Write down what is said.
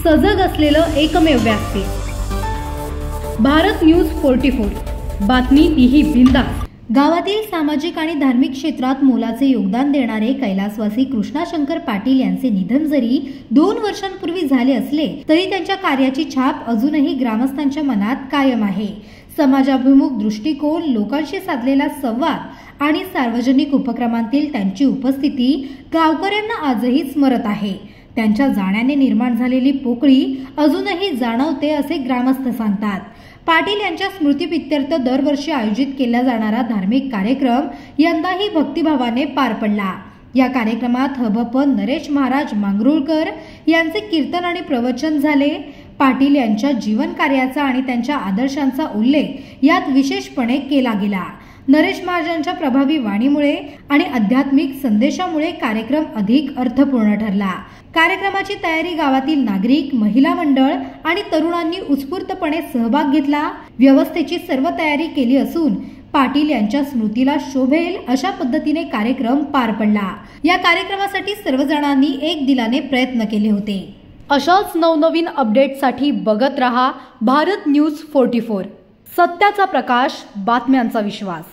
सजग असलेलं एकमेव व्यासपीठ भारत न्यूज 44, बातमी तीही बिनधास्त। गावातील सामाजिक आणि धार्मिक क्षेत्रात मोलाचे योगदान देणारे कैलासवासी कृष्णाशंकर पाटील यांचे निधन जरी 2 वर्षांपूर्वी झाले असले तरी त्यांच्या कार्याची छाप अजूनही ग्रामस्थांच्या मनात कायम आहे। समाजाभिमुख दृष्टिकोन, लोकांशी साधलेला संवाद आणि सार्वजनिक उपक्रमांतील त्यांची उपस्थिती गावकऱ्यांना आजही स्मरत आहे। त्यांच्या जाण्याने निर्माण झालेली पोकळी अजूनही जाणवते असे ग्रामस्थ सांगतात। पाटील यांच्या स्मृतीप्रित्यर्थ दरवर्षी आयोजित केला जाणारा धार्मिक कार्यक्रम यंदाही भक्तिभावाने पार पडला। या कार्यक्रमात हबप नरेश महाराज मांगरुळकर यांचे कीर्तन आणि प्रवचन झाले। पाटील यांच्या जीवन कार्याचा आणि त्यांच्या आदर्शांचा उल्लेख यात विशेषपणे केला गेला। नरेश महाराजांच्या प्रभावी वाणीमुळे आणि आध्यात्मिक संदेशामुळे कार्यक्रम अधिक अर्थपूर्ण ठरला। कार्यक्रमाची तयारी गावातील नागरिक, महिला मंडळ आणि तरुणांनी उत्स्फूर्तपणे सहभाग घेतला। व्यवस्थेची सर्व तयारी केली असून पाटील यांच्या स्मृतीला शोभेल अशा पद्धतीने कार्यक्रम पार पडला। या कार्यक्रमासाठी सर्वजणांनी एक दिलाने प्रयत्न केले होते। अशाच नवनवीन अपडेटसाठी बघत रहा भारत न्यूज 44, सत्याचा प्रकाश, बातम्यांचा विश्वास।